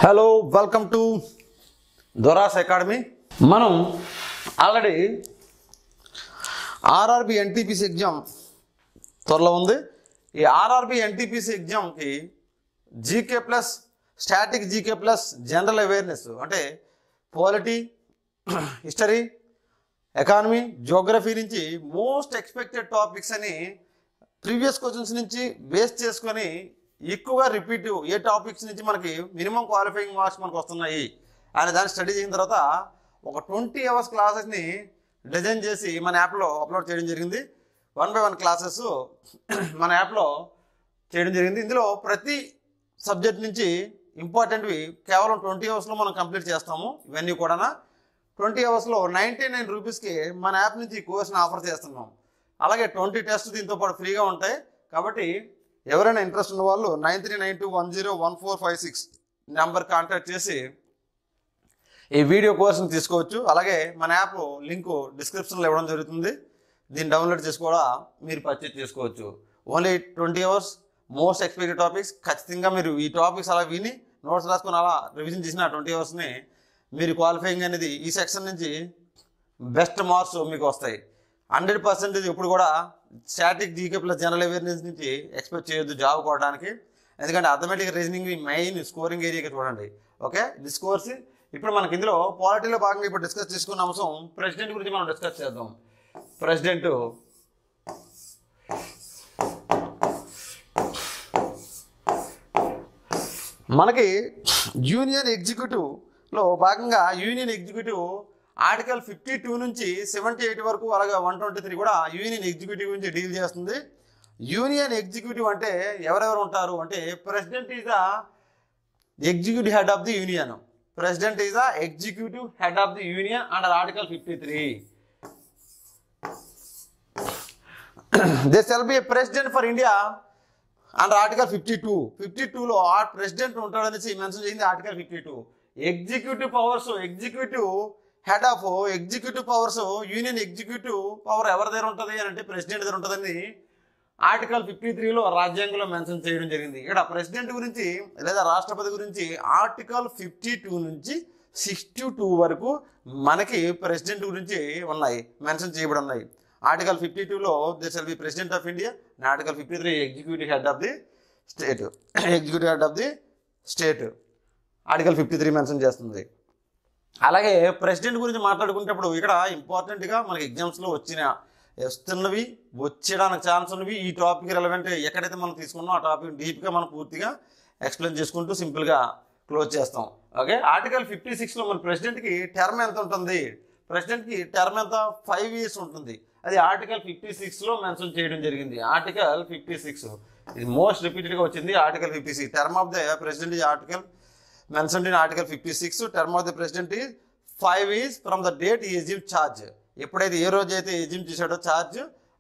Hello welcome to Doras academy. మనం already RRB NTPC exam త్వరలో ఉంది. ఈ ఆర్ఆర్బి ఎన్టీపీసీ ఎగ్జామ్కి GK plus static GK plus general awareness అంటే పాలిటీ, హిస్టరీ, ఎకానమీ, జియోగ్రఫీ నుంచి మోస్ట్ ఎక్స్పెక్టెడ్ టాపిక్స్ అని ప్రీవియస్ క్వశ్చన్స్ నుంచి బేస్ చేసుకొని ఎక్కువగా రిపీట్ ఏ టాపిక్స్ నుంచి మనకి మినిమం క్వాలిఫైయింగ్ మార్క్స్ మనకు వస్తున్నాయి అనే దాన్ని స్టడీ చేసిన తర్వాత ఒక 20 hours క్లాసెస్ని డిజైన్ చేసి మన యాప్లో అప్లోడ్ చేయడం జరిగింది. 1 by 1 క్లాసెస్ మన యాప్లో చేయడం జరిగింది. ఇందులో ప్రతి సబ్జెక్ట్ నుంచి ఇంపార్టెంట్వి కేవలం 20 hours మనం కంప్లీట్ చేస్తాము. ఇవన్నీ కూడా 20 hours 99 rupeesకి మన యాప్ నుంచి కోర్స్ని ఆఫర్ చేస్తున్నాం. అలాగే 20 టెస్ట్ దీంతో పాటు ఫ్రీగా ఉంటాయి. కాబట్టి ఎవరైనా ఇంట్రెస్ట్ ఉన్న వాళ్ళు 9392101456 నెంబర్ కాంటాక్ట్ చేసి ఈ వీడియో కోర్స్ని తీసుకోవచ్చు. అలాగే మన యాప్ లింకు డిస్క్రిప్షన్లో ఇవ్వడం జరుగుతుంది. దీన్ని డౌన్లోడ్ చేసి కూడా మీరు పర్చేజ్ చేసుకోవచ్చు. Only 20 hours most expected topics. ఖచ్చితంగా మీరు ఈ టాపిక్స్ అలా విని నోట్స్ రాసుకొని అలా రివిజన్ చేసిన 20 hours మీరు క్వాలిఫైయింగ్ అనేది ఈ సెక్షన్ నుంచి బెస్ట్ మార్క్స్ మీకు వస్తాయి. 100% ఎప్పుడు కూడా static GK plus general awareness నుంచి ఎక్స్పెక్ట్ చేయొద్దు జాబ్ కొట్టడానికి. ఎందుకంటే అథమెటిక్ రీజనింగ్ మెయిన్ స్కోరింగ్ ఏరియాకి చూడండి. ఓకే, దిస్ కోర్స్ ఇప్పుడు మనకి ఇందులో పాలిటీలో భాగంగా ఇప్పుడు డిస్కస్ చేసుకున్న అంశం ప్రెసిడెంట్ గురించి మనం డిస్కస్ చేద్దాం. ప్రెసిడెంట్ మనకి యూనియన్ ఎగ్జిక్యూటివ్లో భాగంగా యూనియన్ ఎగ్జిక్యూటివ్ ఆర్టికల్ 52 నుంచి 78 వరకు, అలాగే 123 కూడా యూనియన్ ఎగ్జిక్యూటివ్ గురించి డీల్ చేస్తుంది. యూనియన్ ఎగ్జిక్యూటివ్ అంటే ఎవరెవరు ఉంటారు అంటే president is the executive head of the union. President is the executive head of the union under article 53. They shall B A president for India under article 52. 52లో ఆ president ఉంటాడనేసి mention చేసింది article 52. Executive powers, executive head of executive powers, union executive power ఎవరి దగ్గర ఉంటుంది అని అంటే president దగ్గర ఉంటుందని article 53లో రాజ్యాంగంలో మెన్షన్ చేయడం జరిగింది. ఇక్కడ ప్రెసిడెంట్ గురించి లేదా రాష్ట్రపతి గురించి ఆర్టికల్ 52 నుంచి 62 వరకు మనకి ప్రెసిడెంట్ గురించి ఉన్నాయి, మెన్షన్ చేయబడి ఉన్నాయి. ఆర్టికల్ 52లో they shall be president of India, article 53 executive head of the state. Executive head of the state article 53 mention చేస్తుంది. అలాగే ప్రెసిడెంట్ గురించి మాట్లాడుకునేటప్పుడు ఇక్కడ ఇంపార్టెంట్గా మనకి ఎగ్జామ్స్లో వస్తున్నవి, వచ్చేయడానికి ఛాన్స్ ఉన్నవి, ఈ టాపిక్ రెలవెంట్ ఎక్కడైతే మనం తీసుకున్నామో ఆ టాపిక్ డీప్గా మనం పూర్తిగా ఎక్స్ప్లెయిన్ చేసుకుంటూ సింపుల్గా క్లోజ్ చేస్తాం. ఓకే, ఆర్టికల్ 56లో మన ప్రెసిడెంట్కి టర్మ్ ఎంత ఉంటుంది? ప్రెసిడెంట్కి టర్మ్ ఎంత? 5 years ఉంటుంది. అది ఆర్టికల్ 56లో మెన్షన్ చేయడం జరిగింది. ఆర్టికల్ 56 ఇది మోస్ట్ రిపీటెడ్గా వచ్చింది. Article 56 term of the president ఈ article mentioned in article 56. term of the president is 5 years from the date he assumed charge. ఎప్పుడైతే ఏ రోజు అయితే ఎజ్యూమ్ చేశాడో ఛార్జ్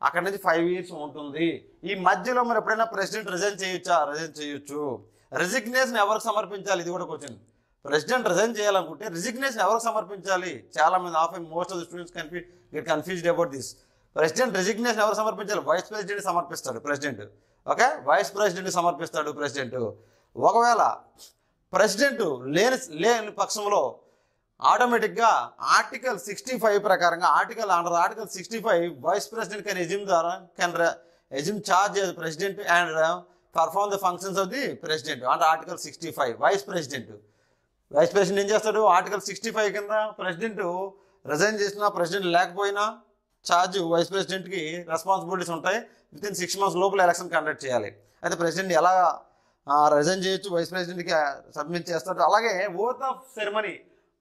అక్కడ నుంచి 5 years ఉంటుంది. ఈ మధ్యలో మరి ఎప్పుడైనా ప్రెసిడెంట్ రిజైన్ చేయొచ్చా? రిజైన్ చేయొచ్చు. రిజిగ్నేషన్ ఎవరికి సమర్పించాలి? ఇది కూడా క్వశ్చన్. ప్రెసిడెంట్ రిజైన్ చేయాలనుకుంటే రిజిగ్నేషన్ ఎవరికి సమర్పించాలి? చాలా మంది most of the students get confused about this. President resignation ఎవరు సమర్పించాలి? వైస్ ప్రెసిడెంట్ సమర్పిస్తాడు ప్రెసిడెంట్. ఓకే, వైస్ ప్రెసిడెంట్ సమర్పిస్తాడు ప్రెసిడెంట్. ఒకవేళ ప్రెసిడెంట్ లేని పక్షంలో ఆటోమేటిక్గా ఆర్టికల్ 65 ప్రకారంగా under article 65 vice president can assume charge as president and perform the functions of the president under article 65. Vice president ఏం చేస్తాడు? ఆర్టికల్ 65 కింద ప్రెసిడెంట్ రిజైన్ చేసినా, ప్రెసిడెంట్ లేకపోయినా ఛార్జ్ వైస్ ప్రెసిడెంట్కి రెస్పాన్సిబిలిటీస్ ఉంటాయి. విత్ ఇన్ 6 months లోపల election conduct చేయాలి. అయితే president ఎలా రిజైన్ చేయొచ్చు? వైస్ ప్రెసిడెంట్కి సబ్మిట్ చేస్తాడు. అలాగే oath of ceremony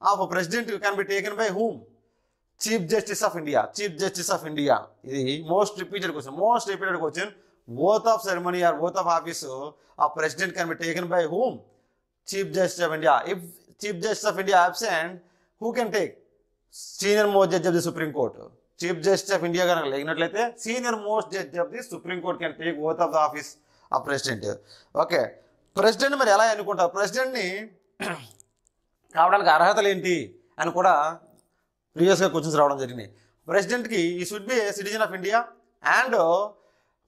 of president can be taken by whom? Chief justice of India. Chief justice of India ఇది most repeated question. Oath of ceremony or oath of office of president can be taken by whom? Chief justice of India. If chief justice of India absent, who can take? Senior most judge of the supreme court. Chief justice of India కనుక లేనట్లయితే senior most judge of the supreme court can take oath of the office of president. Okay, president మరి ఎలా ఎన్నుకుంటారు? ప్రెసిడెంట్ని కావడానికి అర్హతలు ఏంటి అని కూడా ప్రీవియస్గా క్వశ్చన్స్ రావడం జరిగినాయి. ప్రెసిడెంట్కి ఈ should be a citizen of India and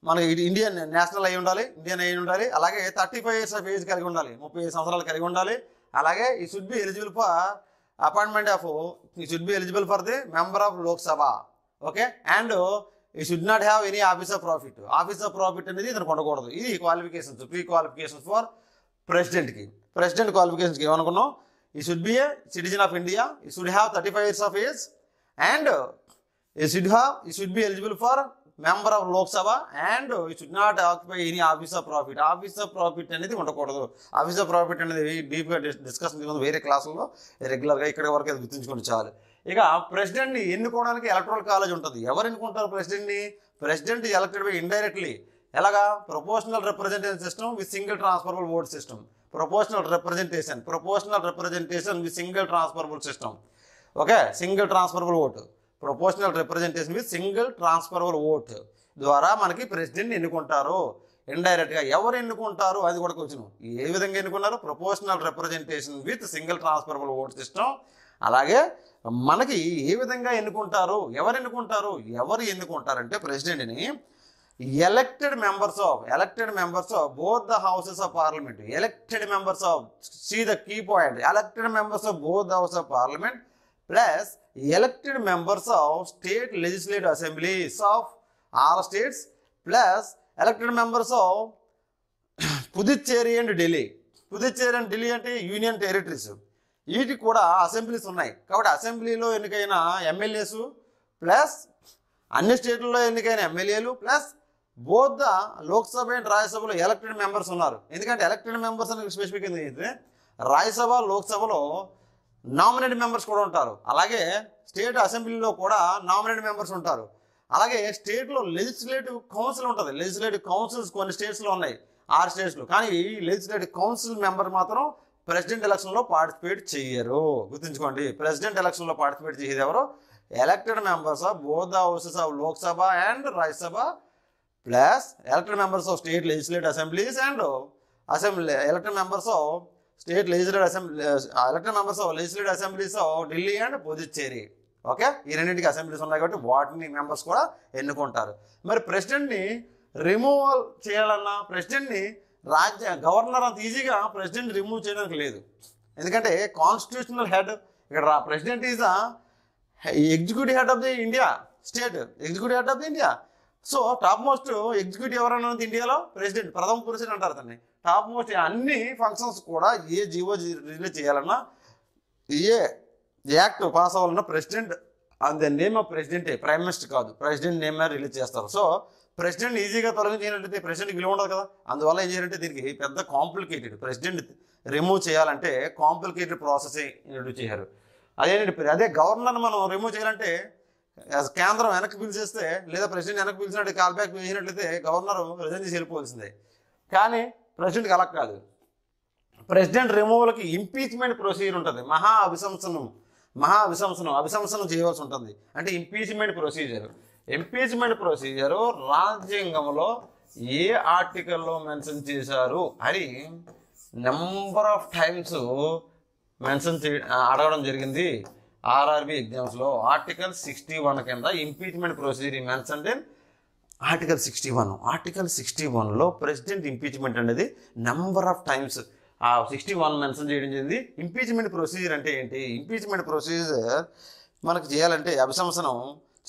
మనకి ఇండియన్ నేషనల్ అయి ఉండాలి, ఇండియన్ అయి ఉండాలి. అలాగే 35 years ఆఫ్ ఏజ్ కలిగి ఉండాలి, 35 సంవత్సరాలు కలిగి ఉండాలి. అలాగే he should be eligible for appointment of he should be eligible for the member of Lok Sabha. Okay, and he should not have any office of profit. Office of profit అనేది ఇతను ఉండకూడదు. ఇది క్వాలిఫికేషన్స్, ప్రీ క్వాలిఫికేషన్స్ ఫర్ ప్రెసిడెంట్కి. President క్వాలిఫికేషన్స్కి ఏమనుకున్నాం? He should be a citizen of India, he should have 35 years of age, and he should be eligible for member of Lok Sabha, and he should not occupy any office of profit. Office of profit అనేది ఉండకూడదు. Office of profit అనేది డీప్గా discussion చేసుకుంది వేరే క్లాసుల్లో, రెగ్యులర్గా ఇక్కడ వరకు అది గుర్తుంచుకోండి చాలు. ఇక ప్రెసిడెంట్ని ఎన్నుకోవడానికి ఎలక్టరల్ కాలేజ్ ఉంటుంది. ఎవరు ఎన్నుకుంటారు ప్రెసిడెంట్ని? President elected by indirectly. ఎలాగా? Proportional representation system with single transferable vote system. Proportional representation with single transferable system. Okay, single transferable vote, proportional representation with single transferable vote ద్వారా మనకి ప్రెసిడెంట్ని ఎన్నుకుంటారు. ఇండైరెక్ట్గా ఎవరు ఎన్నుకుంటారు అది కూడా కొంచెం ఏ విధంగా ఎన్నుకున్నారు? Proportional representation with single transferable vote system. అలాగే మనకి ఏ విధంగా ఎన్నుకుంటారు? ఎవరు ఎన్నుకుంటారంటే ప్రెసిడెంట్ని elected members of both the houses of parliament. See the key point, elected members of both the houses of parliament plus elected members of state legislative assemblies of all states plus elected members of Puducherry and Delhi. Puducherry and Delhi అంటే union territories. వీటికి కూడా assemblies ఉన్నాయి. కాబట్టి అసెంబ్లీలో ఎన్నికైన MLAs plus అన్ని స్టేట్లలో ఎన్నికైన ఎమ్మెల్యేలు plus both the Lok Sabha and రాజ్యసభలో ఎలక్టెడ్ మెంబర్స్ ఉన్నారు. ఎందుకంటే ఎలక్టెడ్ మెంబర్స్ అనేది స్పెసిఫిక్ ఏంటంటే రాజ్యసభ లోక్సభలో నామినేటెడ్ మెంబర్స్ కూడా ఉంటారు. అలాగే స్టేట్ అసెంబ్లీలో కూడా నామినేటెడ్ మెంబర్స్ ఉంటారు. అలాగే స్టేట్లో లెజిస్లేటివ్ కౌన్సిల్ ఉంటుంది. లెజిస్లేటివ్ కౌన్సిల్స్ కొన్ని స్టేట్స్లో ఉన్నాయి, 6 స్టేట్స్లో. కానీ ఈ లెజిస్లేటివ్ కౌన్సిల్ మెంబర్ మాత్రం ప్రెసిడెంట్ ఎలక్షన్లో పార్టిసిపేట్ చేయరు. గుర్తుంచుకోండి, ప్రెసిడెంట్ ఎలక్షన్లో పార్టిసిపేట్ చేసేది ఎవరు? Elected members of both the houses of Lok Sabha and Rajya Sabha plus elected members of state legislative assemblies and elected members of legislative assemblies of Delhi and Puducherry. Okay, ఈ రెండింటికి assemblies ఉన్నాయి కాబట్టి వాటిని మెంబర్స్ కూడా ఎన్నుకుంటారు. మరి ప్రెసిడెంట్ని రిమూవల్ చేయాలన్నా ప్రెసిడెంట్ని గవర్నర్ అంత ఈజీగా ప్రెసిడెంట్ రిమూవ్ చేయడానికి లేదు. ఎందుకంటే కాన్స్టిట్యూషనల్ హెడ్ ఇక్కడ president is the executive head of the India, state executive head of the India. So top most executive ఎవరైనా ఇండియాలో ప్రెసిడెంట్, ప్రథమ పురుషుడు అంటారు దాన్ని. టాప్ మోస్ట్ అన్ని ఫంక్షన్స్ కూడా ఏ జీవో రిలీజ్ చేయాలన్నా, ఏ యాక్ట్ పాస్ అవ్వాలన్నా president and the name of ప్రెసిడెంటే, ప్రైమ్ మినిస్టర్ కాదు, ప్రెసిడెంట్ నేమ్ రిలీజ్ చేస్తారు. సో ప్రెసిడెంట్ ఈజీగా తొలగించినట్లయితే ప్రెసిడెంట్కి విలువ ఉండదు కదా. అందువల్ల ఏం చేయాలంటే దీనికి పెద్ద కాంప్లికేటెడ్, ప్రెసిడెంట్ రిమూవ్ చేయాలంటే కాంప్లికేటెడ్ ప్రాసెస్ ఇంట్రడ్యూస్ చేశారు. అదే గవర్నర్ మనం రిమూవ్ చేయాలంటే కేంద్రం వెనక్కి పిలిచేస్తే లేదా ప్రెసిడెంట్ వెనక్కి పిలిచినట్టు కాల్ బ్యాక్ చేసినట్లయితే గవర్నర్ రిజైన్ చేసి వెళ్ళిపోవాల్సిందే. కానీ ప్రెసిడెంట్కి అలా కాదు. ప్రెసిడెంట్ రిమూవల్కి ఇంపీచ్మెంట్ ప్రొసీజర్ ఉంటుంది. అభిశంసనం చేయవలసి ఉంటుంది. అంటే ఇంపీచ్మెంట్ ప్రొసీజరు రాజ్యాంగంలో ఏ ఆర్టికల్లో మెన్షన్ చేశారు అని నెంబర్ ఆఫ్ టైమ్స్ అడగడం జరిగింది ఆర్ఆర్బి ఎగ్జామ్స్లో. ఆర్టికల్ 61 కింద impeachment procedure mention in article 61. Article 61లో ప్రెసిడెంట్ ఇంపీచ్మెంట్ అనేది నెంబర్ ఆఫ్ టైమ్స్ 61 మెన్షన్ చేయడం జరిగింది. ఇంపీచ్మెంట్ ప్రొసీజర్ అంటే ఏంటి? ఇంపీచ్మెంట్ ప్రొసీజర్ మనకు చేయాలంటే, అభిశంసనం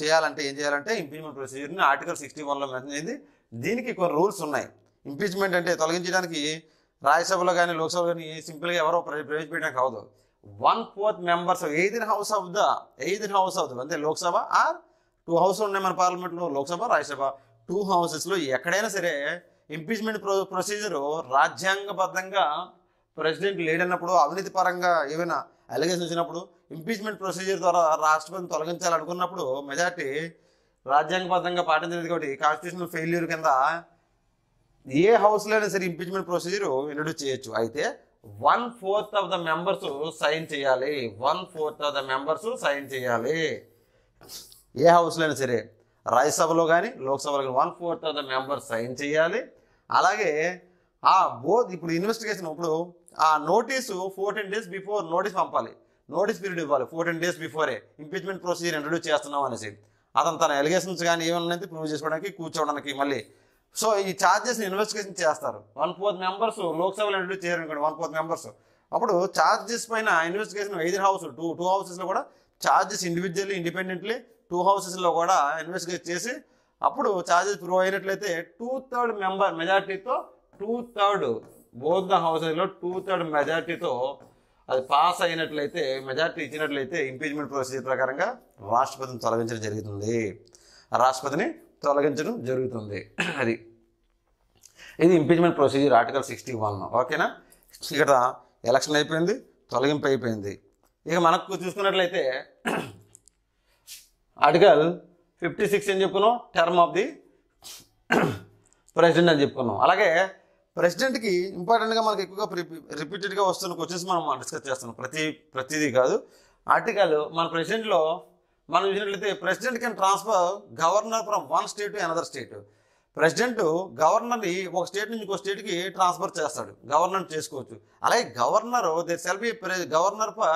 చేయాలంటే ఏం చేయాలంటే ఇంపీచ్మెంట్ ప్రొసీజర్ని ఆర్టికల్ 61లో మెన్షన్ చేసింది. దీనికి కొన్ని రూల్స్ ఉన్నాయి. ఇంపీచ్మెంట్ అంటే తొలగించడానికి రాజ్యసభలో కానీ లోక్సభలో కానీ సింపుల్గా ఎవరో ప్రవేశపెట్టడానికి అవ్వదు. 1/4 members either house of the అంటే లోక్సభ ఆర్ 2 హౌస్ ఉన్నాయి మన పార్లమెంట్లో, లోక్సభ రాజ్యసభ 2 హౌసెస్లో ఎక్కడైనా సరే ఇంపీచ్మెంట్ ప్రొసీజరు రాజ్యాంగబద్ధంగా ప్రెసిడెంట్ లేడన్నప్పుడు, అవినీతి పరంగా ఏమైనా అలిగేషన్ వచ్చినప్పుడు ఇంపీచ్మెంట్ ప్రొసీజర్ ద్వారా రాష్ట్రపతిని తొలగించాలనుకున్నప్పుడు మెజార్టీ రాజ్యాంగబద్ధంగా పాటించలేదు కాబట్టి కాన్స్టిట్యూషనల్ ఫెయిల్యూర్ కింద ఏ హౌస్లో అయినా సరే ఇంపీచ్మెంట్ ప్రొసీజర్ ఇంట్రడ్యూస్ చేయొచ్చు. అయితే 1/4 ఆఫ్ ద మెంబర్స్ సైన్ చేయాలి. 1/4 ఆఫ్ ద మెంబర్స్ సైన్ చేయాలి. ఏ హౌస్లో అయినా సరే, రాజ్యసభలో కానీ లోక్సభలో కానీ 1/4 ఆఫ్ ద మెంబర్స్ సైన్ చేయాలి. అలాగే ఇప్పుడు ఇన్వెస్టిగేషన్, ఇప్పుడు ఆ నోటీసు 14 days బిఫోర్ నోటీస్ పంపాలి, నోటీస్ పీరియడ్ ఇవ్వాలి. 14 days before impeachment procedure introduce చేస్తున్నాం అనేసి అతను తన ఎలిగేషన్స్ కానీ ఏమన్నా ప్రూవ్ చేసుకోవడానికి కూర్చోవడానికి మళ్ళీ. సో ఈ ఛార్జెస్ని ఇన్వెస్టిగేషన్ చేస్తారు. 1/4 మెంబర్స్ లోక్సభలో ఇంట్రడ్యూస్ చేయాలనుకోండి, 1/4 మెంబర్స్ అప్పుడు ఛార్జెస్ పైన ఇన్వెస్టిగేషన్ ఎయిదర్ హౌస్ టూ హౌసెస్లో కూడా ఛార్జెస్ ఇండివిజువల్లీ ఇండిపెండెంట్లీ 2 హౌసెస్లో కూడా ఇన్వెస్టిగేట్ చేసి అప్పుడు ఛార్జెస్ ప్రూవ్ అయినట్లయితే 2/3 మెంబర్ మెజార్టీతో 2/3 బోత్ ద హౌసెస్లో 2/3 మెజార్టీతో అది పాస్ అయినట్లయితే మెజార్టీ ఇచ్చినట్లయితే ఇంపీచ్మెంట్ ప్రొసీజర్ ప్రకారంగా రాష్ట్రపతిని తొలగించడం జరుగుతుంది. అది ఇది ఇంపీచ్మెంట్ ప్రొసీజర్ ఆర్టికల్ 61. ఓకేనా? ఇక్కడ ఎలక్షన్ అయిపోయింది, తొలగింపు అయిపోయింది. ఇక మనకు చూసుకున్నట్లయితే ఆర్టికల్ 56 అని చెప్పుకున్నాం, టర్మ్ ఆఫ్ ది ప్రెసిడెంట్ అని చెప్పుకున్నాం. అలాగే ప్రెసిడెంట్కి ఇంపార్టెంట్గా మనకి ఎక్కువగా రిపీటెడ్గా వస్తున్న క్వశ్చన్స్ మనం డిస్కస్ చేస్తున్నాం. ప్రతిదీ కాదు. ఆర్టికల్ మన ప్రెసిడెంట్లో మనం చూసినట్లయితే president can transfer governor from one state to another state. President గవర్నర్ని ఒక స్టేట్ నుంచి ఇంకో స్టేట్కి ట్రాన్స్ఫర్ చేస్తాడు, గవర్నర్ చేసుకోవచ్చు. అలాగే governor there shall be governor for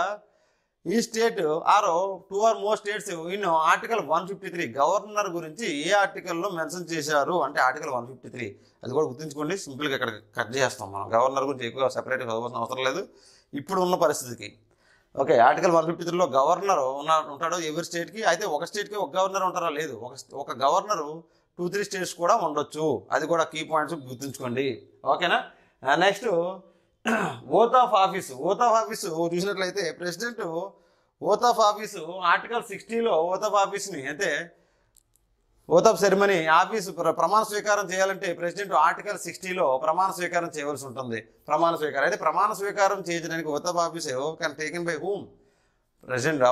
each state or 2 or more states in article 153. Governor గురించి ఏ ఆర్టికల్లో మెన్షన్ చేశారు అంటే ఆర్టికల్ 153. అది కూడా గుర్తుంచుకోండి. సింపుల్గా ఇక్కడ కట్ చేస్తాం. మనం గవర్నర్ గురించి ఎక్కువ సెపరేట్గా చదవాల్సిన అవసరం లేదు ఇప్పుడు ఉన్న పరిస్థితికి. ఓకే, ఆర్టికల్ 153లో గవర్నర్ ఉంటాడు ఎవరి స్టేట్కి. అయితే ఒక స్టేట్కి ఒక గవర్నర్ ఉంటారా? లేదు, ఒక గవర్నరు 2-3 స్టేట్స్ కూడా ఉండొచ్చు. అది కూడా కీ పాయింట్స్ గుర్తుంచుకోండి. ఓకేనా? నెక్స్ట్ ఓత్ ఆఫ్ ఆఫీసు చూసినట్లయితే president oath of office article 60లో ఓత్ ఆఫ్ ఆఫీస్ని అంటే ఓత్ ఆఫ్ సెరమనీ ఆఫీసు ప్రమాణ స్వీకారం చేయాలంటే ప్రెసిడెంట్ ఆర్టికల్ 60లో ప్రమాణ స్వీకారం చేయవలసి ఉంటుంది. అయితే ప్రమాణ స్వీకారం చేయడానికి oath of office can taken by whom? President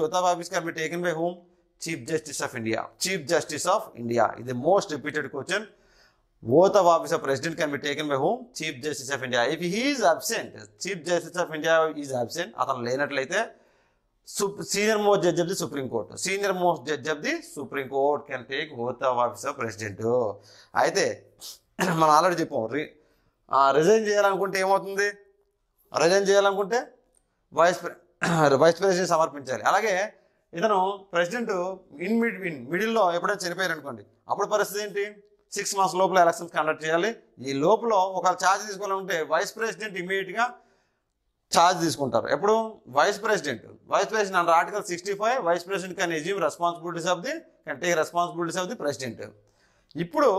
oath of office can be taken by whom? Chief Justice of India. Is the most repeated question. Oath of office of president can be taken by whom? Chief Justice of India. If he is absent, Chief Justice of India is absent, అతను లేనట్లయితే senior most judge of the Supreme Court can take oath of office of president. అయితే మనం already చెప్పాం, resign చేయాలనుకుంటే ఏమవుతుంది? Resign చేయాలనుకుంటే vice president సమర్పించాలి. అలాగే ఇతను ప్రెసిడెంట్ మిడిల్లో ఎప్పుడైనా చనిపోయారు అనుకోండి, అప్పుడు పరిస్థితి ఏంటి? 6 months లోపల ఎలక్షన్స్ కండక్ట్ చేయాలి. ఈ లోపల ఒకవేళ ఛార్జ్ తీసుకోవాలంటే వైస్ ప్రెసిడెంట్ ఇమీడియట్గా ఛార్జ్ తీసుకుంటారు. ఎప్పుడు? Vice president under article 65 vice president can take responsibilities of the president. ఇప్పుడు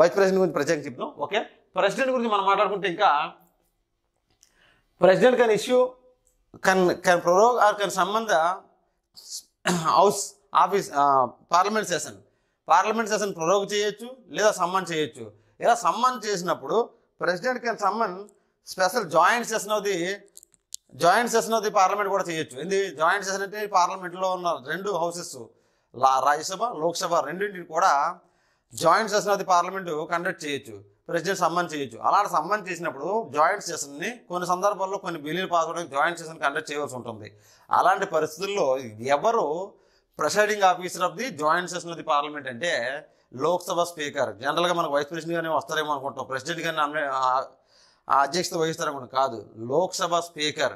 వైస్ ప్రెసిడెంట్ గురించి ప్రత్యేకంగా చెప్తాం. ఓకే, ప్రెసిడెంట్ గురించి మనం మాట్లాడుకుంటే ఇంకా president can prorogue or can summon the house office parliament session prorogue చేయొచ్చు లేదా సమ్మన్ చేయొచ్చు. ఇలా సమ్మన్ చేసినప్పుడు president can someone special joint session of the parliament కూడా చేయొచ్చు. ఏంది జాయింట్ సెషన్ అంటే? పార్లమెంట్లో ఉన్న 2 హౌసెస్ రాజ్యసభ లోక్సభ రెండింటిని కూడా joint session of the parliament conduct చేయొచ్చు, ప్రెసిడెంట్ సమ్మన్ చేయొచ్చు. అలాంటి సమ్మన్ చేసినప్పుడు జాయింట్ సెషన్ని కొన్ని సందర్భాల్లో కొన్ని బిల్లులు పాస్ అవడానికి జాయింట్ సెషన్ కండక్ట్ చేయవలసి ఉంటుంది. అలాంటి పరిస్థితుల్లో ఎవరు presiding officer of the joint session of the parliament అంటే లోక్సభ స్పీకర్. జనరల్గా మనకు వైస్ ప్రెసిడెంట్ గానే వస్తారేమో అనుకుంటాం, ప్రెసిడెంట్ గానే అధ్యక్షత వహిస్తారేమో. కాదు, లోక్సభ స్పీకర్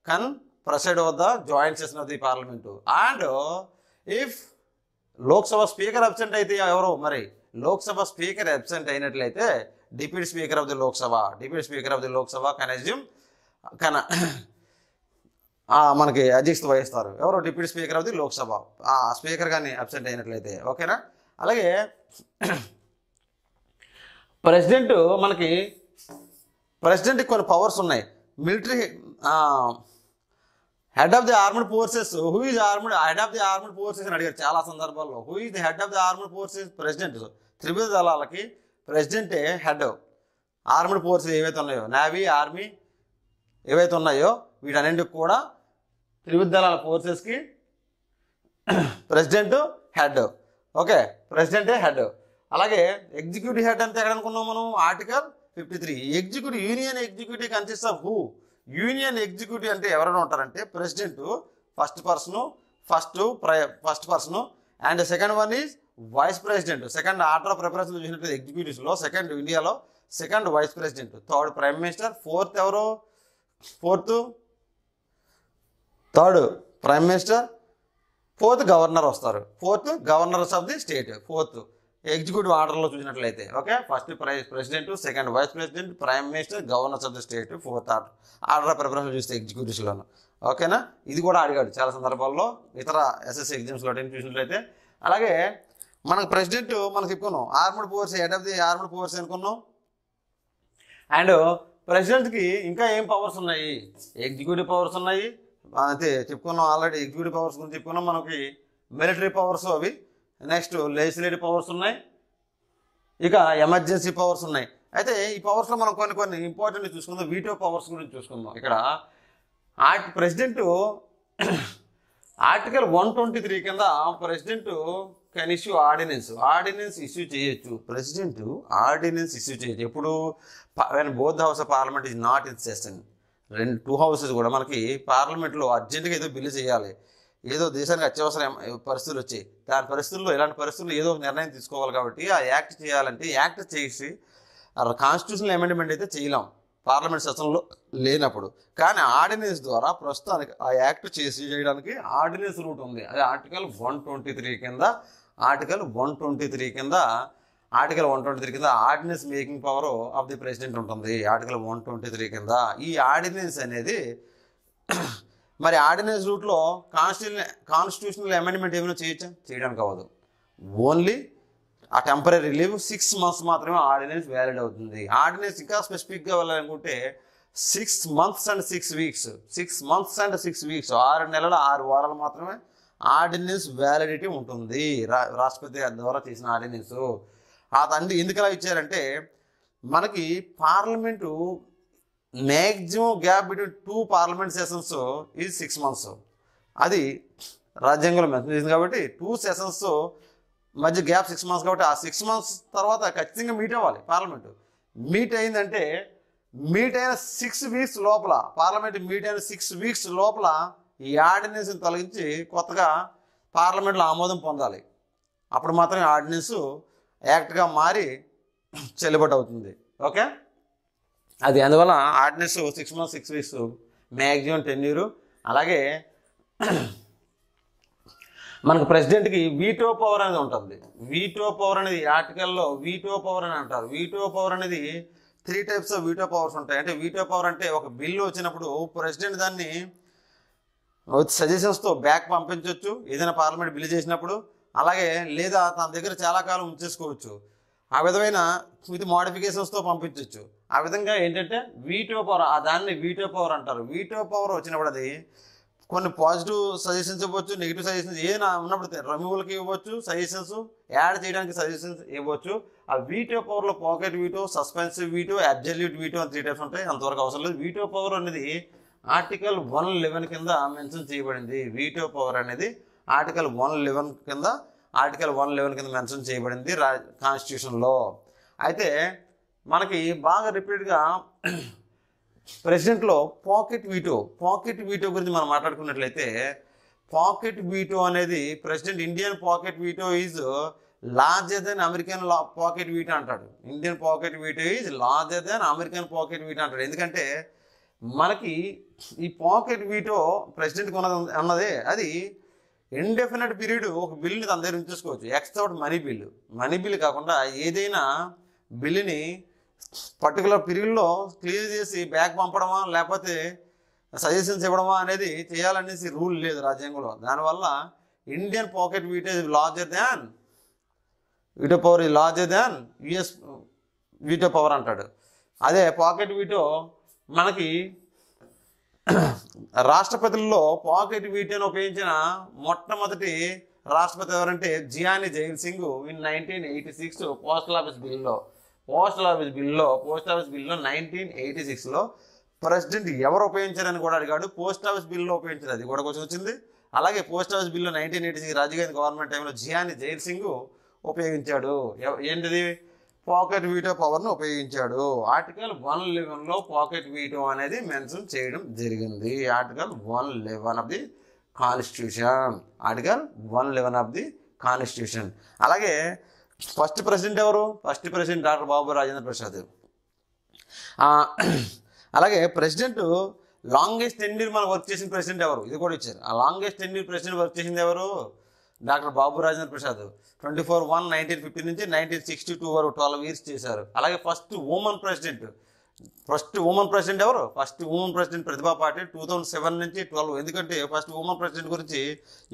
కన్ preside over the joint session of the parliament. And if Lok Sabha speaker absent అయితే ఎవరు? మరి లోక్సభ స్పీకర్ అబ్సెంట్ అయినట్లయితే deputy speaker of the Lok Sabha మనకి అధ్యక్షత వహిస్తారు. ఎవరు? Deputy speaker of the Lok Sabha. ఆ స్పీకర్ కానీ అబ్సెంట్ అయినట్లయితే. ఓకేనా? అలాగే ప్రెసిడెంట్కి కొన్ని పవర్స్ ఉన్నాయి. Military head of the armed forces. Who is head of the armed forces అని అడిగారు చాలా సందర్భాల్లో. Who is the head of the armed forces? President. త్రివిధ దళాలకి ప్రెసిడెంటే హెడ్. ఆర్మ్డ్ ఫోర్సెస్ ఏవైతే ఉన్నాయో, నేవీ, ఆర్మీ ఏవైతే ఉన్నాయో వీటన్నింటికి కూడా త్రివిధ దళాల ఫోర్సెస్కి ప్రెసిడెంట్ హెడ్. ఓకే, ప్రెసిడెంటే హెడ్. అలాగే ఎగ్జిక్యూటివ్ హెడ్ అంటే ఎక్కడ అనుకున్నాం మనం? Article 53. Union executive consist of who? Union executive అంటే ఎవరైనా ఉంటారంటే president first person and second one is vice president. Second order of preparation చూసినట్టు ఎగ్జిక్యూటివ్స్లో సెకండ్ ఇండియాలో second vice president, third prime minister, third prime minister, fourth governor వస్తారు. Fourth governors of the state. Executive ఆర్డర్లో చూసినట్లయితే okay, first president, second vice president, prime minister, governors of the state, fourth order of preference చూస్తే ఎగ్జిక్యూటివ్స్లోను. ఓకేనా, ఇది కూడా అడిగాడు చాలా సందర్భాల్లో ఇతర ఎస్ఎస్సి ఎగ్జామ్స్లో చూసినట్లయితే. అలాగే మనకు ప్రెసిడెంట్ మనం చెప్పుకున్నాం armed force, head of the armed force అనుకున్నాం. అండ్ ప్రెసిడెంట్కి ఇంకా ఏం పవర్స్ ఉన్నాయి, ఎగ్జిక్యూటివ్ పవర్స్ ఉన్నాయి అంతే చెప్పుకున్నాం ఆల్రెడీ. ఎగ్జిక్యూటివ్ పవర్స్ గురించి చెప్పుకున్నాం. మనకి మిలిటరీ పవర్స్ అవి, నెక్స్ట్ లెజిస్లేటివ్ పవర్స్ ఉన్నాయి, ఇక ఎమర్జెన్సీ పవర్స్ ఉన్నాయి. అయితే ఈ పవర్స్లో మనం కొన్ని ఇంపార్టెంట్ చూసుకుందాం. వీటో పవర్స్ గురించి చూసుకుందాం. ఇక్కడ ప్రెసిడెంట్ ఆర్టికల్ 123 కింద president can issue ordinance issue చేయొచ్చు. ప్రెసిడెంట్ ఆర్డినెన్స్ ఇష్యూ చేయొచ్చు ఎప్పుడు, when both house of parliament is not in session. Two houses కూడా మనకి పార్లమెంట్లో అర్జెంటుగా ఏదో బిల్లు చేయాలి, ఏదో దేశానికి అత్యవసర పరిస్థితులు వచ్చాయి, దాని పరిస్థితుల్లో ఇలాంటి పరిస్థితుల్లో ఏదో ఒక నిర్ణయం తీసుకోవాలి. కాబట్టి ఆ యాక్ట్ చేయాలంటే యాక్ట్ చేసి కాన్స్టిట్యూషనల్ అమెండ్మెంట్ అయితే చేయలేం పార్లమెంట్ సెషన్లో లేనప్పుడు. కానీ ఆర్డినెన్స్ ద్వారా ప్రస్తుతానికి ఆ యాక్ట్ చేయడానికి ఆర్డినెన్స్ రూట్ ఉంది. అది ఆర్టికల్ 123 కింద ఆర్టికల్ 123 కింద ordinance making power of the president ఉంటుంది. ఆర్టికల్ 123 కింద ఈ ఆర్డినెన్స్ అనేది మరి ఆర్డినెన్స్ రూట్లో కాన్స్టిట్యూషనల్ అమెండ్మెంట్ ఏమైనా చేయొచ్చా? చేయడానికి అవ్వదు. ఓన్లీ ఆ టెంపరీ రిలీవ్ 6 months మాత్రమే ఆర్డినెన్స్ వ్యాలిడ్ అవుతుంది. ఆర్డినెన్స్ ఇంకా స్పెసిఫిక్గా వెళ్ళాలనుకుంటే 6 months and 6 weeks 6 నెలల 6 వారాలు మాత్రమే ఆర్డినెన్స్ వ్యాలిడిటీ ఉంటుంది. రాష్ట్రపతి ద్వారా చేసిన ఆర్డినెన్స్. ఎందుకు ఇలా ఇచ్చారంటే మనకి parliament maximum gap between 2 parliament sessions ఇది 6 months. అది రాజ్యాంగంలో మెన్షన్ చేసింది. కాబట్టి 2 sessions మధ్య గ్యాప్ 6 months. కాబట్టి ఆ 6 months తర్వాత ఖచ్చితంగా మీట్ అవ్వాలి పార్లమెంటు. మీట్ అయిందంటే మీట్ అయిన 6 weeks లోపల పార్లమెంట్ మీట్ అయిన 6 weeks లోపల ఈ ఆర్డినెన్స్ని తొలగించి కొత్తగా పార్లమెంట్లో ఆమోదం పొందాలి. అప్పుడు మాత్రమే ఆర్డినెన్స్ యాక్ట్గా మారి చెల్లుబాటు అవుతుంది. ఓకే, అది అందువల్ల ordinance 6 months 6 weeks maximum tenure. అలాగే మనకు ప్రెసిడెంట్కి వీటో పవర్ అనేది ఉంటుంది. వీటో పవర్ అనేది ఆర్టికల్లో వీటో పవర్ అని అంటారు. వీటో పవర్ అనేది 3 types ఆఫ్ వీటో పవర్స్ ఉంటాయి. అంటే వీటో పవర్ అంటే ఒక బిల్లు వచ్చినప్పుడు ప్రెసిడెంట్ దాన్ని సజెషన్స్తో బ్యాక్ పంపించవచ్చు ఏదైనా పార్లమెంట్ బిల్లు చేసినప్పుడు. అలాగే లేదా తన దగ్గర చాలా కాలం ఉంచేసుకోవచ్చు. ఆ విధమైన విత్ మోడిఫికేషన్స్తో పంపించవచ్చు. ఆ విధంగా ఏంటంటే వీటో పవర్, దాన్ని వీటో పవర్ అంటారు. వీటో పవర్ వచ్చినప్పుడు అది కొన్ని పాజిటివ్ సజెషన్స్ ఇవ్వచ్చు, నెగిటివ్ సజెషన్స్ ఏదైనా ఉన్నప్పుడు రిమూవల్కి ఇవ్వచ్చు, సజెషన్స్ యాడ్ చేయడానికి సజెషన్స్ ఇవ్వచ్చు. ఆ వీటో పవర్లో pocket veto, suspensive veto, absolute veto అని 3 types ఉంటాయి. అంతవరకు అవసరం లేదు. వీటో పవర్ అనేది ఆర్టికల్ 111 కింద మెన్షన్ చేయబడింది. వీటో పవర్ అనేది ఆర్టికల్ 111 కింద మెన్షన్ చేయబడింది కాన్స్టిట్యూషన్లో. అయితే మనకి బాగా రిపీటెడ్గా ప్రెసిడెంట్లో పాకెట్ వీటో గురించి మనం మాట్లాడుకున్నట్లయితే, పాకెట్ వీటో అనేది president Indian pocket veto is larger than American pocket veto అంటాడు. Indian pocket veto is larger than American pocket veto అంటాడు. ఎందుకంటే మనకి ఈ పాకెట్ వీటో ప్రెసిడెంట్కి ఉన్నదే అది ఇండెఫినెట్ పీరియడ్ ఒక బిల్లుని తన దగ్గర ఉంచేసుకోవచ్చు. ఎక్స్ట్రా మనీ బిల్లు కాకుండా ఏదైనా బిల్లుని పర్టికులర్ పీరియడ్లో క్లియర్ చేసి బ్యాక్ పంపడమా లేకపోతే సజెషన్స్ ఇవ్వడమా అనేది చేయాలనేసి రూల్ లేదు రాజ్యాంగంలో. దానివల్ల Indian pocket veto veto power is larger than US veto power అంటాడు. అదే పాకెట్ వీటో మనకి రాష్ట్రపతుల్లో పాకెట్ వీటోని ఉపయోగించిన మొట్టమొదటి రాష్ట్రపతి ఎవరంటే Giani jail Singh in 1986 postal office బిల్లో 1986లో ప్రెసిడెంట్ ఎవరు ఉపయోగించారని కూడా అడిగాడు. పోస్ట్ ఆఫీస్ బిల్లో ఉపయోగించారు, అది కూడా కొంచెం వచ్చింది. అలాగే పోస్ట్ ఆఫీస్ బిల్లో 1986 రాజీవ్ గాంధీ గవర్నమెంట్ టైంలో జియానీ జైల్ సింగ్ ఉపయోగించాడు. ఏంటిది? పాకెట్ వీటో పవర్ను ఉపయోగించాడు. ఆర్టికల్ 111లో పాకెట్ వీటో అనేది మెన్షన్ చేయడం జరిగింది. Article 111 of the constitution. అలాగే ఫస్ట్ ప్రెసిడెంట్ ఎవరు? ఫస్ట్ ప్రెసిడెంట్ డాక్టర్ బాబు రాజేంద్ర ప్రసాద్. అలాగే ప్రెసిడెంట్ లాంగెస్ట్ టెన్యూర్ మనం వర్క్ చేసిన ప్రెసిడెంట్ ఎవరు? ఇది కూడా ఇచ్చారు. ఆ లాంగెస్ట్ టెన్యూర్ ప్రెసిడెంట్ వర్క్ చేసింది ఎవరు? డాక్టర్ బాబు రాజేంద్ర ప్రసాద్ 24/1/1950 నుంచి 1962 వరకు 12 ఇయర్స్ చేశారు. అలాగే ఫస్ట్ ఉమెన్ ప్రెసిడెంట్ ఎవరు? ఫస్ట్ ఉమెన్ ప్రెసిడెంట్ ప్రతిభా పాటిల్ 2007 నుంచి 12. ఎందుకంటే ఫస్ట్ ఉమెన్ ప్రెసిడెంట్ గురించి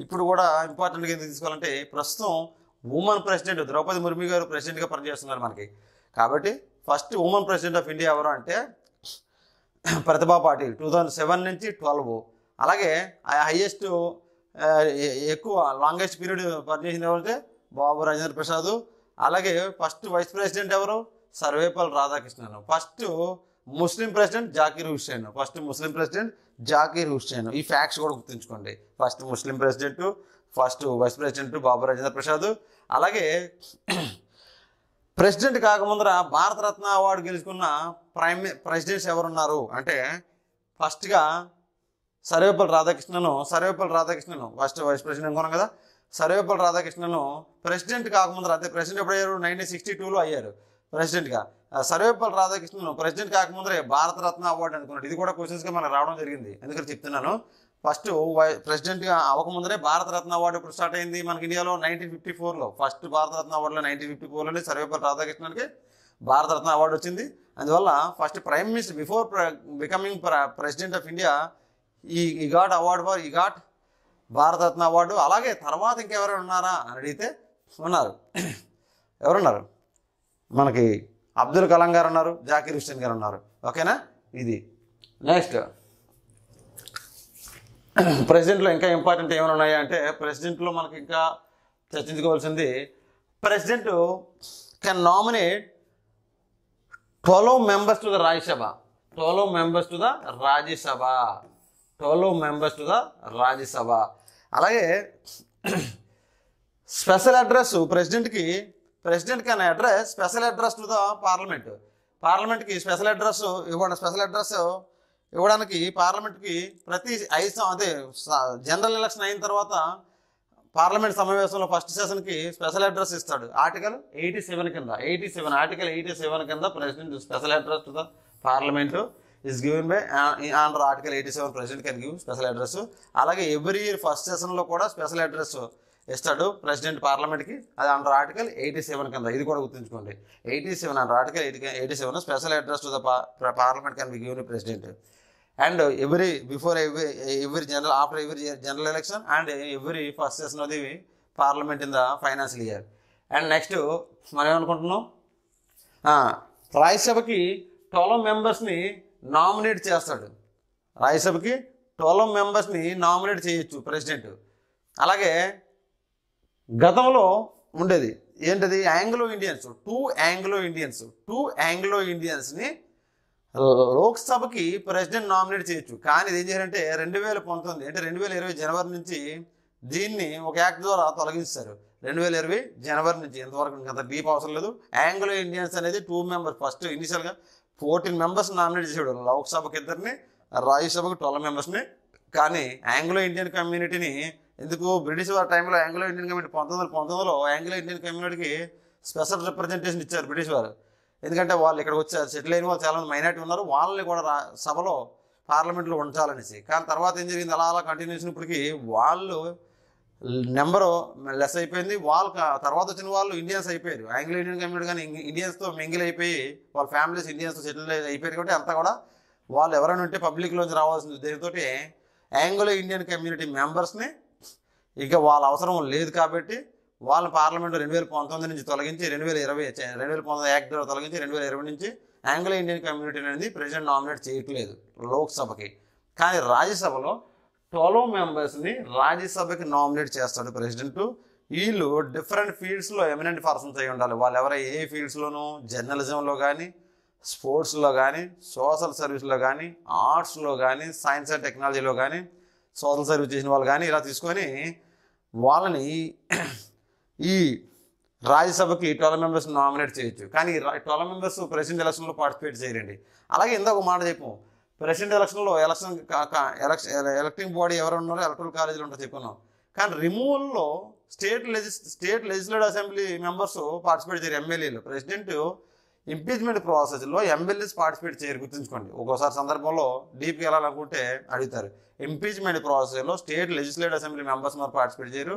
ఇప్పుడు కూడా ఇంపార్టెంట్గా ఎందుకు తీసుకోవాలంటే ప్రస్తుతం ఉమెన్ ప్రెసిడెంట్ ద్రౌపది ముర్ము గారు ప్రెసిడెంట్గా పనిచేస్తున్నారు మనకి. కాబట్టి first women president of India ఎవరు అంటే ప్రతిభా పాటిల్ 2007 నుంచి 12. అలాగే హైయెస్ట్ ఎక్కువ లాంగెస్ట్ పీరియడ్ పనిచేసిన ఎవరంటే బాబు రాజేంద్ర ప్రసాద్. అలాగే ఫస్ట్ వైస్ ప్రెసిడెంట్ ఎవరు? Sarvepalli Radhakrishnan. First Muslim president Zakir Hussain. ఈ ఫ్యాక్ట్స్ కూడా గుర్తుంచుకోండి. First Muslim president, first vice president Babu Rajendra Prasad. అలాగే ప్రెసిడెంట్ కాకముందర భారతరత్న అవార్డు గెలుచుకున్న ప్రెసిడెంట్స్ ఎవరున్నారు అంటే ఫస్ట్గా Sarvepalli Radhakrishnan first vice president అనుకున్నాం కదా. సర్వేపల్లి రాధాకృష్ణన్ ప్రెసిడెంట్ కాకముందర, అంటే ప్రెసిడెంట్ ఎప్పుడు అయ్యారు? 1962లో అయ్యారు ప్రెసిడెంట్గా. సర్వేపల్లి రాధాకృష్ణన్ ప్రెసిడెంట్ కాకముందరే భారతరత్న అవార్డు అనుకున్నాడు. ఇది కూడా క్వశ్చన్స్గా మనకు రావడం జరిగింది. ఎందుకంటే చెప్తున్నాను, ఫస్ట్ ప్రెసిడెంట్గా అవ్వకముందరే భారతరత్న అవార్డు ఎప్పుడు స్టార్ట్ అయింది మనకి ఇండియాలో? 1954లో. ఫస్ట్ భారతరత్న అవార్డులో 1954లోనే సర్వేపల్లి రాధాకృష్ణన్కి భారతరత్న అవార్డు వచ్చింది. అందువల్ల first prime minister before becoming president of India ఈ గాట్ భారతరత్న అవార్డు. అలాగే తర్వాత ఇంకెవరైనా ఉన్నారా అని అడిగితే ఎవరున్నారు? మనకి అబ్దుల్ కలాం గారు ఉన్నారు, జాకీర్ హుస్సేన్ గారు ఉన్నారు. ఓకేనా? ఇది నెక్స్ట్ ప్రెసిడెంట్లో ఇంకా ఇంపార్టెంట్ ఏమైనా ఉన్నాయా అంటే ప్రెసిడెంట్లో మనకి ఇంకా చర్చించుకోవాల్సింది, president can nominate 12 members to the Rajya Sabha. అలాగే special address president can address special address to the పార్లమెంట్కి స్పెషల్ అడ్రస్ ఇవ్వడానికి పార్లమెంట్కి ప్రతి 5 అదే జనరల్ ఎలక్షన్ అయిన తర్వాత పార్లమెంట్ సమావేశంలో ఫస్ట్ సెషన్కి స్పెషల్ అడ్రస్ ఇస్తాడు. ఆర్టికల్ 87 కింద president special address to the parliament is given by under article 87 president can give special address. అలాగే ఎవ్రీ ఇయర్ ఫస్ట్ సెషన్లో కూడా స్పెషల్ అడ్రస్ ఇస్తాడు ప్రెసిడెంట్ పార్లమెంట్కి. అది అండర్ ఆర్టికల్ 87 కింద. ఇది కూడా గుర్తుంచుకోండి. 87 under article 87 special address to the parliament can be given president. And every general after every general election and every first session of the parliament in the financial year. And next మనం ఏమనుకుంటున్నాం, రాజ్యసభకి 12 మెంబర్స్ని nominate చేస్తాడు. రాజ్యసభకి 12 మెంబర్స్ని nominate చేయొచ్చు president. అలాగే గతంలో ఉండేది ఏంటది? Two Anglo ఇండియన్స్ని లోక్సభకి president nominate చేయొచ్చు. కానీ ఇది ఏం చేయాలంటే 2019 అంటే 2020 జనవరి నుంచి దీన్ని ఒక యాక్ట్ ద్వారా తొలగిస్తారు. 2020 జనవరి నుంచి. ఎంతవరకు అంత డీప్ అవసరం లేదు. ఆంగ్లో ఇండియన్స్ అనేది 2 members. ఫస్ట్ ఇనిషియల్గా 14 members నామినేట్ చేసాడు లోక్సభకి 2, రాజ్యసభకు 12 members. కానీ ఆంగ్లో ఇండియన్ కమ్యూనిటీని ఎందుకు బ్రిటిష్ వారి టైంలో ఆంగ్లో ఇండియన్ కమ్యూనిటీ 1919లో ఆంగ్లో ఇండియన్ కమ్యూనిటీకి స్పెషల్ రిప్రజెంటేషన్ ఇచ్చారు బ్రిటిష్ వారు. ఎందుకంటే వాళ్ళు ఇక్కడికి వచ్చారు, సెటిల్ అయిన వాళ్ళు చాలామంది మైనారిటీ ఉన్నారు, వాళ్ళని కూడా సభలో పార్లమెంట్లో ఉంచాలనేసి. కానీ తర్వాత ఏం జరిగింది, అలా కంటిన్యూషన్ ఇప్పటికి వాళ్ళు నెంబరు లెస్ అయిపోయింది. వాళ్ళకి తర్వాత వచ్చిన వాళ్ళు ఇండియన్స్ అయిపోయారు. ఆంగ్లో ఇండియన్ కమ్యూనిటీ కానీ ఇండియన్స్తో మింగిల్ అయిపోయి వాళ్ళ ఫ్యామిలీస్ ఇండియన్స్తో సెటిల్ అయిపోయారు. కాబట్టి అంతా కూడా వాళ్ళు ఎవరైనా ఉంటే పబ్లిక్లోంచి రావాల్సిన ఉద్దేశంతో ఆంగ్లో ఇండియన్ కమ్యూనిటీ మెంబర్స్ని ఇక వాళ్ళ అవసరం లేదు కాబట్టి వాళ్ళ పార్లమెంట్ 2019 నుంచి తొలగించి 2019 యాక్ట్ ద్వారా తొలగించి 2020 నుంచి ఆంగ్లో ఇండియన్ కమ్యూనిటీ అనేది ప్రెసిడెంట్ నామినేట్ చేయట్లేదు లోక్సభకి. కానీ రాజ్యసభలో 12 మెంబర్స్ని రాజ్యసభకి నామినేట్ చేస్తాడు ప్రెసిడెంట్. వీళ్ళు డిఫరెంట్ ఫీల్డ్స్లో ఎమినెంట్ పర్సన్స్ అయి ఉండాలి. వాళ్ళు ఏ ఫీల్డ్స్లోనూ జర్నలిజంలో కానీ, స్పోర్ట్స్లో కానీ, సోషల్ సర్వీస్లో కానీ, ఆర్ట్స్లో కానీ, సైన్స్ అండ్ టెక్నాలజీలో కానీ, సోషల్ సర్వీస్ చేసిన వాళ్ళు కానీ ఇలా తీసుకొని వాళ్ళని ఈ రాజ్యసభకి 12 members నామినేట్ చేయొచ్చు. కానీ 12 members ప్రెసిడెంట్ ఎలక్షన్లో పార్టిసిపేట్ చేయరండి. అలాగే ఇందాక మాట చెప్పాం, ప్రెసిడెంట్ ఎలక్షన్లో ఎలక్టింగ్ బాడీ ఎవరు ఉన్నారో ఎలక్టరల్ కాలేజీలో ఉంటారో చెప్పుకున్నాం. కానీ రిమూవల్లో state legislative assembly members participate చేయరు, ఎమ్మెల్యేలు. ప్రెసిడెంట్ ఇంపీచ్మెంట్ ప్రాసెస్లో ఎమ్మెల్యేస్ పార్టిసిపేట్ చేయరు, గుర్తుంచుకోండి. ఒక్కోసారి సందర్భంలో డీప్కి వెళ్ళాలనుకుంటే అడుగుతారు. ఇంపీచ్మెంట్ ప్రాసెస్లో స్టేట్ లెజిస్లేటివ్ అసెంబ్లీ మెంబర్స్ మరి పార్టిసిపేట్ చేయరు.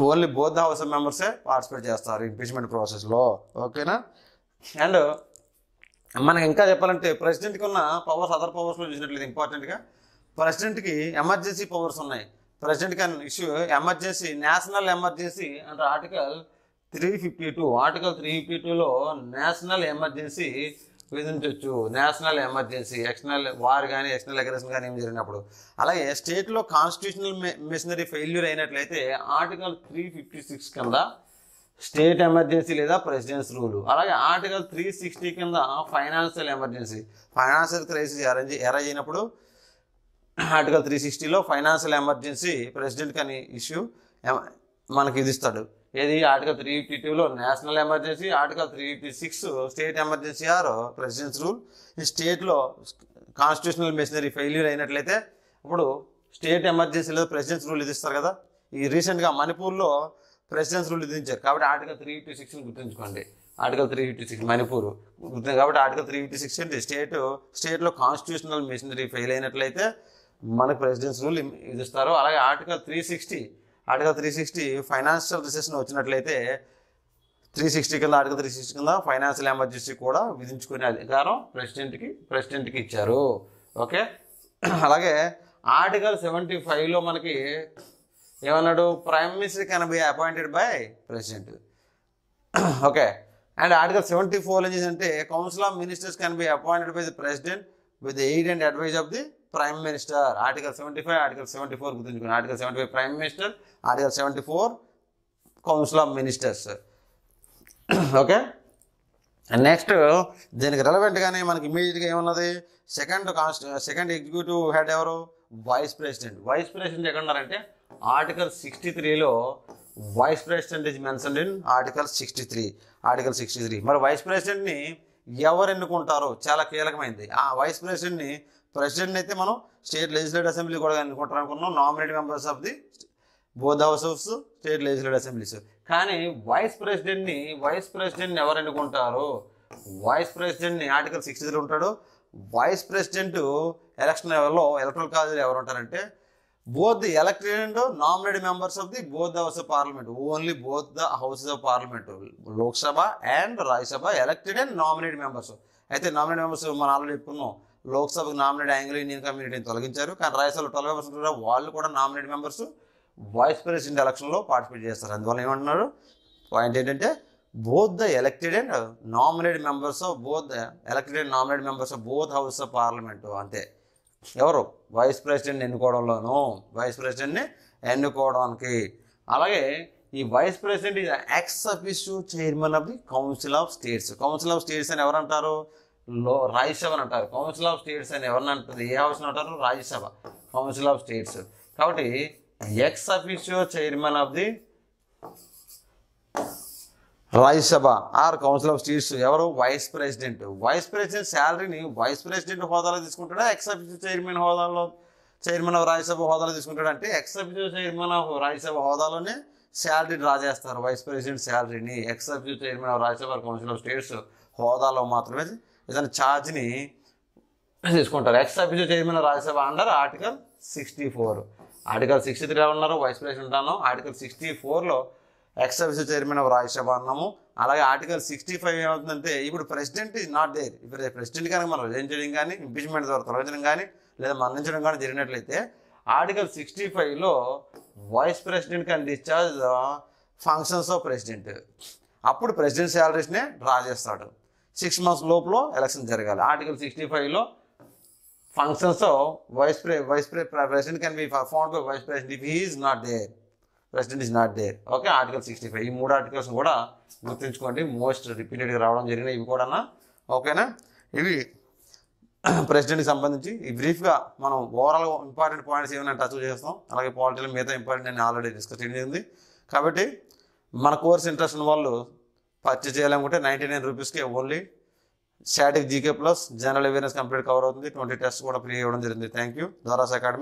Only both the house of మెంబర్సే పార్టిసిపేట్ చేస్తారు ఇంపీచ్మెంట్ ప్రాసెస్లో. ఓకేనా. అండ్ మనకి ఇంకా చెప్పాలంటే ప్రెసిడెంట్కి ఉన్న పవర్స్ అదర్ పవర్స్లో చూసినట్లయితే ఇంపార్టెంట్గా ప్రెసిడెంట్కి ఎమర్జెన్సీ పవర్స్ ఉన్నాయి. President can issue emergency national emergency అంటే ఆర్టికల్ 352. ఆర్టికల్ 352లో నేషనల్ ఎమర్జెన్సీ విధించవచ్చు. నేషనల్ ఎమర్జెన్సీ ఎక్స్టర్నల్ వార్ కానీ ఎక్స్టర్నల్ అగ్రెషన్ కానీ ఏం జరిగినప్పుడు. అలాగే స్టేట్లో కాన్స్టిట్యూషనల్ మెషినరీ ఫెయిల్యూర్ అయినట్లయితే ఆర్టికల్ 356 కింద స్టేట్ ఎమర్జెన్సీ లేదా ప్రెసిడెన్స్ రూల్. అలాగే ఆర్టికల్ 360 కింద financial emergency financial crisis arise అయినప్పుడు ఆర్టికల్ 360లో ఫైనాన్షియల్ ఎమర్జెన్సీ ప్రెసిడెంట్ కానీ ఇష్యూ మనకి విధిస్తాడు. ఏది ఆర్టికల్ 352లో national emergency, article 356 state emergency or president's rule. ఈ స్టేట్లో కాన్స్టిట్యూషనల్ మెషినరీ ఫెయిల్యూర్ అయినట్లయితే ఇప్పుడు స్టేట్ ఎమర్జెన్సీ లేదా ప్రెసిడెన్స్ రూల్ విధిస్తారు కదా. ఈ రీసెంట్గా మణిపూర్లో ప్రెసిడెన్స్ రూల్ విధించారు కాబట్టి ఆర్టికల్ 356 గుర్తుంచుకోండి. ఆర్టికల్ 356 మణిపూర్ గుర్తుంది కాబట్టి ఆర్టికల్ 356 అంటే స్టేట్లో కాన్స్టిట్యూషనల్ మెషినరీ ఫెయిల్ అయినట్లయితే మనకు ప్రెసిడెన్స్ రూల్ విధిస్తారు. అలాగే ఆర్టికల్ 360 ఫైనాన్షియల్ రిసెషన్ వచ్చినట్లయితే 360 కింద ఆర్టికల్ 360 కింద ఫైనాన్షియల్ ఎమర్జెన్సీ కూడా విధించుకునే అధికారం ప్రెసిడెంట్కి ఇచ్చారు. ఓకే. అలాగే ఆర్టికల్ 75లో మనకి ఏమన్నాడు, prime minister can be appointed by president. Okay. And article 74 ఏం చేసిందంటే council of ministers can be appointed by the president with the aid and advice of the prime minister. Article 75 article 74 గుర్తుంచుకుని. Article 75 prime minister, article 74 council of ministers. Okay. Next దీనికి రెలవెంట్గానే మనకి ఇమీడియట్గా ఏమన్నది, second executive head ఎవరు, vice president. Vice president ఎక్కడ ఉన్నారంటే article 63లో vice president is mentioned in article 63. మరి వైస్ ప్రెసిడెంట్ని ఎవరు ఎన్నుకుంటారో చాలా కీలకమైంది. ఆ వైస్ ప్రెసిడెంట్ అయితే మనం స్టేట్ లెజిస్లేటివ్ అసెంబ్లీ కూడా ఎన్నుకుంటారు అనుకున్నాం, nominated members of the both house of state legislative assemblies. కానీ వైస్ ప్రెసిడెంట్ని ఎవరు ఎన్నుకుంటారు, వైస్ ప్రెసిడెంట్ని ఆర్టికల్ 63 ఉంటాడు. వైస్ ప్రెసిడెంట్ ఎలక్షన్ లెవెల్లో ఎలక్టరల్ కాలేజీలో ఎవరు ఉంటారంటే both the elected and nominated members of the both the house of parliament, only both the houses of parliament, Lok Sabha and Rajya Sabha, elected and nominated members. అయితే nominate members మనం already చెప్పుకున్నాం, లోక్సభకు nominate యాంగ్లో Indian కమ్యూనిటీని తొలగించారు. కానీ రాజ్యసభలో 12 members ఉంటారు, వాళ్ళు కూడా నామినేట్ మెంబర్స్ వైస్ ప్రెసిడెంట్ ఎలక్షన్లో పార్టిసిపేట్ చేస్తారు. అందువల్ల ఏమంటున్నారు, పాయింట్ ఏంటంటే both the elected and nominated members of both houses of parliament. అంతే. ఎవరు వైస్ ప్రెసిడెంట్ని ఎన్నుకోవడానికి. అలాగే ఈ vice president is ex officio chairman of the council of states అని ఎవరంటారు, రాజ్యసభ అని అంటారు. కౌన్సిల్ ఆఫ్ స్టేట్స్ అని ఎవరిని అంటారు, ఏ హౌస్ అంటారు, రాజ్యసభ, కౌన్సిల్ ఆఫ్ స్టేట్స్. కాబట్టి ex officio chairman of the Rajya Sabha or council of states ఎవరు, వైస్ ప్రెసిడెంట్ శాలరీని వైస్ ప్రెసిడెంట్ హోదాలో తీసుకుంటాడా, ex officio chairman of Rajya Sabha హోదాలో తీసుకుంటాడు. అంటే ex officio chairman of Rajya Sabha హోదాలోనే శాలరీ డ్రా చేస్తారు. వైస్ ప్రెసిడెంట్ శాలరీని ex officio chairman of Rajya Sabha council of states హోదాలో మాత్రమే ఏదైనా ఛార్జ్ని తీసుకుంటారు. Ex officio chairman of Rajya Sabha under article 64. Article 63 ఉన్నారు వైస్ ప్రెసిడెంట్ అన్నాం. ఆర్టికల్ 64లో ex officio chairman of Rajya Sabha అన్నాము. అలాగే ఆర్టికల్ 65 ఏమవుతుందంటే ఇప్పుడు ప్రెసిడెంట్ ఈజ్ నాట్ దేర్. ఇప్పుడు ప్రెసిడెంట్ కనుక మనం రిజైన్ చేయడం కానీ ఇంపీచ్మెంట్ ద్వారా తొలగించడం కానీ లేదా మరణించడం కానీ జరిగినట్లయితే ఆర్టికల్ 65లో vice president can discharge the functions of president. అప్పుడు ప్రెసిడెంట్ శాలరీస్నే డ్రా చేస్తాడు. 6 months లోపల ఎలక్షన్ జరగాలి. ఆర్టికల్ 65లో functions of president can be performed by vice president if he is not there, president is not there. Okay. Article 65 ఈ 3 articles కూడా గుర్తుంచుకోండి, most రిపీటెడ్గా రావడం జరిగినాయి ఇవి కూడా. ఓకేనా. ఇవి ప్రెసిడెంట్కి సంబంధించి ఈ బ్రీఫ్గా మనం ఓవరాల్ ఇంపార్టెంట్ పాయింట్స్ ఏమైనా టచ్ చేస్తాం. అలాగే పాలిటీలో మిగతా ఇంపార్టెంట్ నేను ఆల్రెడీ డిస్కస్ చేయడం జరిగింది. కాబట్టి మన కోర్స్ ఇంట్రెస్ట్ ఉన్న వాళ్ళు పర్చేజ్ చేయాలనుకుంటే 99 రూపీస్కి only static GK plus general awareness complete cover అవుతుంది. 20 టెస్ట్ కూడా ఫ్రీ ఇవ్వడం జరిగింది. Thank you. ద్వారాస్ అకాడమీ.